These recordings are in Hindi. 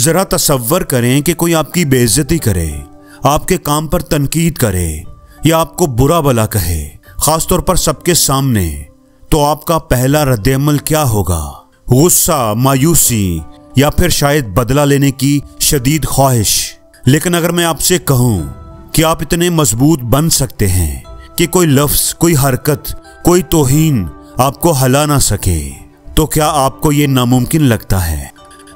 जरा तसव्वुर करें कि कोई आपकी बेइज्जती करे, आपके काम पर तनकीद करे या आपको बुरा भला कहे, खासतौर पर सबके सामने, तो आपका पहला रद्द-ए-अमल क्या होगा? गुस्सा, मायूसी या फिर शायद बदला लेने की शदीद ख्वाहिश। लेकिन अगर मैं आपसे कहूं कि आप इतने मजबूत बन सकते हैं कि कोई लफ्ज, कोई हरकत, कोई तौहीन आपको हिला ना सके, तो क्या आपको ये नामुमकिन लगता है?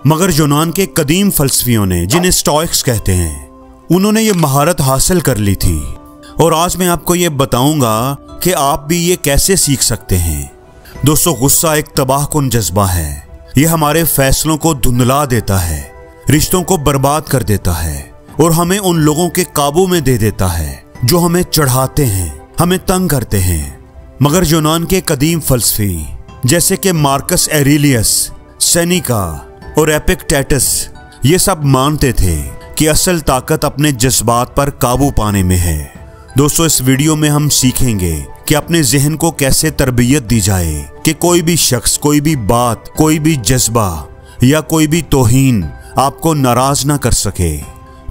मगर यूनान के कदीम फलसफियों ने, जिन्हें स्टोइक्स कहते हैं, उन्होंने ये महारत हासिल कर ली थी। और आज मैं आपको ये बताऊंगा कि आप भी ये कैसे सीख सकते हैं। दोस्तों, गुस्सा एक तबाहकुन जज्बा है। ये हमारे फैसलों को धुंधला देता है, रिश्तों को बर्बाद कर देता है और हमें उन लोगों के काबू में दे देता है जो हमें चढ़ाते हैं, हमें तंग करते हैं। मगर यूनान के कदीम फलसफी जैसे कि मार्कस एरेलियस, सेनेका और एपिक्टेटस, ये सब मानते थे कि असल ताकत अपने जज्बात पर काबू पाने में है। दोस्तों, इस वीडियो में हम सीखेंगे कि अपने जहन को कैसे तरबियत दी जाए कि कोई भी शख्स, कोई भी बात, कोई भी जज्बा या कोई भी तौहीन आपको नाराज ना कर सके।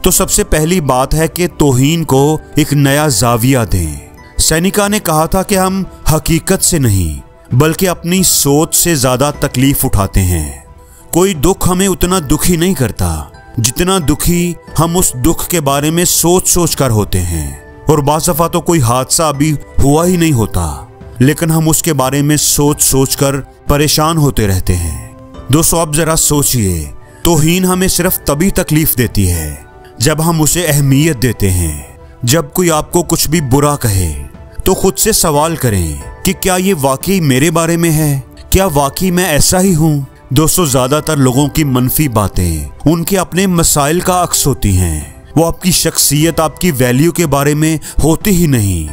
तो सबसे पहली बात है कि तौहीन को एक नया जाविया दें। सेनेका ने कहा था कि हम हकीकत से नहीं बल्कि अपनी सोच से ज्यादा तकलीफ उठाते हैं। कोई दुख हमें उतना दुखी नहीं करता जितना दुखी हम उस दुख के बारे में सोच सोच कर होते हैं। और बाज़ दफ़ा तो कोई हादसा अभी हुआ ही नहीं होता, लेकिन हम उसके बारे में सोच सोच कर परेशान होते रहते हैं। दोस्तों, आप जरा सोचिए, तौहीन हमें सिर्फ तभी तकलीफ देती है जब हम उसे अहमियत देते हैं। जब कोई आपको कुछ भी बुरा कहे तो खुद से सवाल करें कि क्या ये वाकई मेरे बारे में है? क्या वाकई मैं ऐसा ही हूँ? दोस्तों, ज्यादातर लोगों की मनफी बातें उनके अपने मसाइल का अक्स होती हैं। वो आपकी शख्सियत, आपकी वैल्यू के बारे में होती ही नहीं।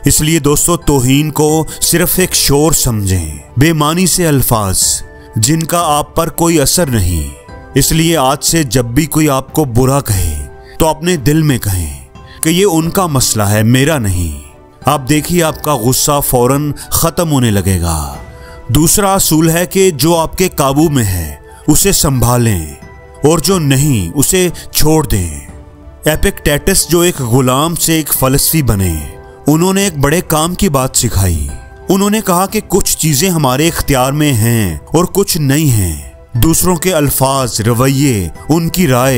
इसलिए दोस्तों, तौहीन को सिर्फ एक शोर समझें, बेमानी से अल्फाज जिनका आप पर कोई असर नहीं। इसलिए आज से जब भी कोई आपको बुरा कहे तो अपने दिल में कहें कि ये उनका मसला है, मेरा नहीं। आप देखिए, आपका गुस्सा फौरन खत्म होने लगेगा। दूसरा असूल है कि जो आपके काबू में है उसे संभालें और जो नहीं उसे छोड़ दें। एपिक्टेटस, जो एक गुलाम से एक फलसफी बने, उन्होंने एक बड़े काम की बात सिखाई। उन्होंने कहा कि कुछ चीजें हमारे इख्तियार में हैं और कुछ नहीं हैं। दूसरों के अल्फाज, रवैये, उनकी राय,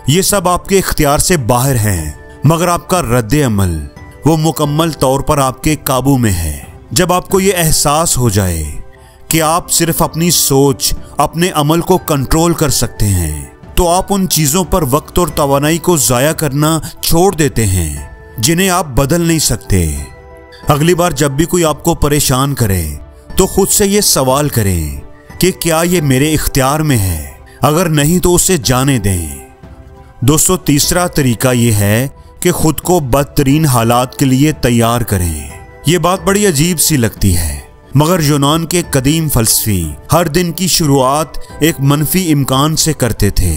ये सब आपके इख्तियार से बाहर हैं, मगर आपका रद्द-ए-अमल वो मुकम्मल तौर पर आपके काबू में है। जब आपको ये एहसास हो जाए कि आप सिर्फ अपनी सोच, अपने अमल को कंट्रोल कर सकते हैं, तो आप उन चीजों पर वक्त और तवानाई को जाया करना छोड़ देते हैं जिन्हें आप बदल नहीं सकते। अगली बार जब भी कोई आपको परेशान करे तो खुद से ये सवाल करें कि क्या ये मेरे इख्तियार में है? अगर नहीं तो उसे जाने दें। दोस्तों, तीसरा तरीका ये है कि खुद को बदतरीन हालात के लिए तैयार करें। ये बात बड़ी अजीब सी लगती है, मगर यूनान के कदीम फलसफी हर दिन की शुरुआत एक मनफी इम्कान से करते थे,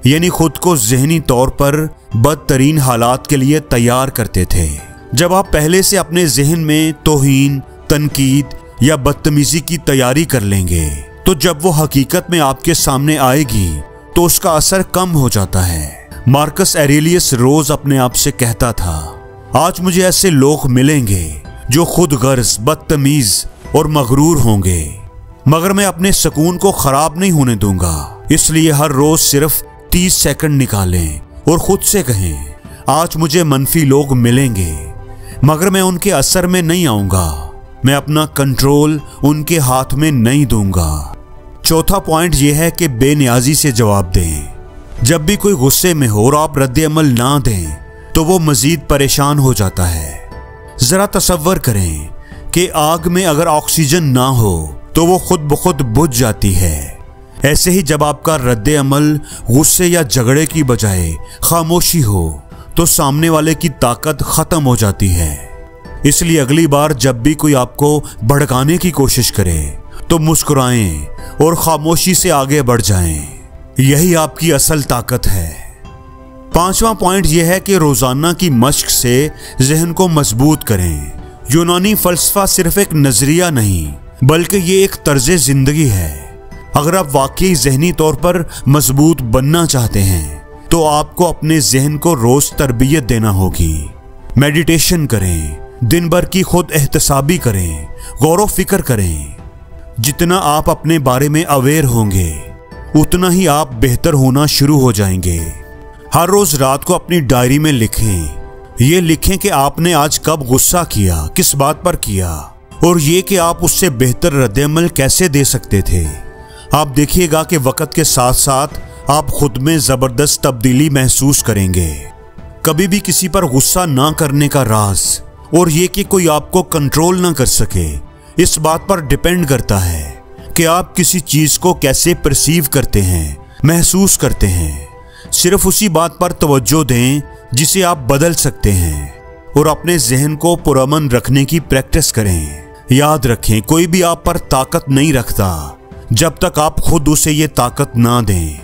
यानी खुद को जहनी तौर पर बदतरीन हालात के लिए तैयार करते थे। जब आप पहले से अपने जहन में तौहीन, तनकीद या बदतमीजी की तैयारी कर लेंगे, तो जब वो हकीकत में आपके सामने आएगी तो उसका असर कम हो जाता है। मार्कस एरेलियस रोज अपने आप से कहता था, आज मुझे ऐसे लोग मिलेंगे जो खुद गर्ज, बदतमीज और मगरूर होंगे, मगर मैं अपने सुकून को खराब नहीं होने दूंगा। इसलिए हर रोज सिर्फ 30 सेकंड निकालें और खुद से कहें, आज मुझे मनफी लोग मिलेंगे, मगर मैं उनके असर में नहीं आऊंगा, मैं अपना कंट्रोल उनके हाथ में नहीं दूंगा। चौथा पॉइंट यह है कि बेनियाजी से जवाब दें। जब भी कोई गुस्से में हो और आप रद्द-ए-अमल ना दें तो वो मजीद परेशान हो जाता है। जरा तसव्वुर करें कि आग में अगर ऑक्सीजन ना हो तो वो खुद ब खुद बुझ जाती है। ऐसे ही जब आपका रद्द-ए-अमल गुस्से या झगड़े की बजाय खामोशी हो तो सामने वाले की ताकत खत्म हो जाती है। इसलिए अगली बार जब भी कोई आपको भड़काने की कोशिश करे तो मुस्कुराएं और खामोशी से आगे बढ़ जाएं। यही आपकी असल ताकत है। पांचवा पॉइंट यह है कि रोजाना की मश्क से जहन को मजबूत करें। यूनानी फलसफा सिर्फ एक नजरिया नहीं बल्कि ये एक तर्ज जिंदगी है। अगर आप वाकई जहनी तौर पर मजबूत बनना चाहते हैं तो आपको अपने जहन को रोज तरबियत देना होगी। मेडिटेशन करें, दिन भर की खुद एहतसाबी करें, गौर फिक्र करें। जितना आप अपने बारे में अवेयर होंगे उतना ही आप बेहतर होना शुरू हो जाएंगे। हर रोज रात को अपनी डायरी में लिखें। ये लिखें कि आपने आज कब गुस्सा किया, किस बात पर किया, और ये कि आप उससे बेहतर रद्द-ए-अमल कैसे दे सकते थे। आप देखिएगा कि वक्त के साथ साथ आप खुद में जबरदस्त तब्दीली महसूस करेंगे। कभी भी किसी पर गुस्सा ना करने का राज और ये कि कोई आपको कंट्रोल ना कर सके, इस बात पर डिपेंड करता है कि आप किसी चीज को कैसे परसीव करते हैं, महसूस करते हैं। सिर्फ उसी बात पर तवज्जो दें जिसे आप बदल सकते हैं और अपने जहन को पुरअमन रखने की प्रैक्टिस करें। याद रखें, कोई भी आप पर ताकत नहीं रखता जब तक आप खुद उसे ये ताकत ना दें।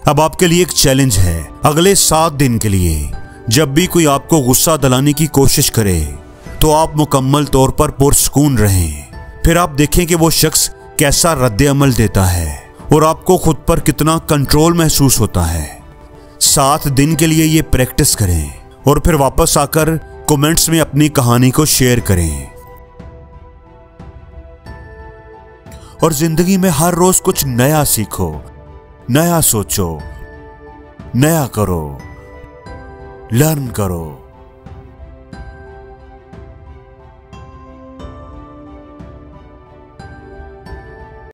अब आपके लिए एक चैलेंज है, अगले 7 दिन के लिए जब भी कोई आपको गुस्सा दिलाने की कोशिश करे तो आप मुकम्मल तौर पर पुरसुकून रहें। फिर आप देखें कि वो शख्स कैसा रद्द-ए-अमल देता है और आपको खुद पर कितना कंट्रोल महसूस होता है। 7 दिन के लिए ये प्रैक्टिस करें और फिर वापस आकर कमेंट्स में अपनी कहानी को शेयर करें। और जिंदगी में हर रोज कुछ नया सीखो, नया सोचो, नया करो, लर्न करो।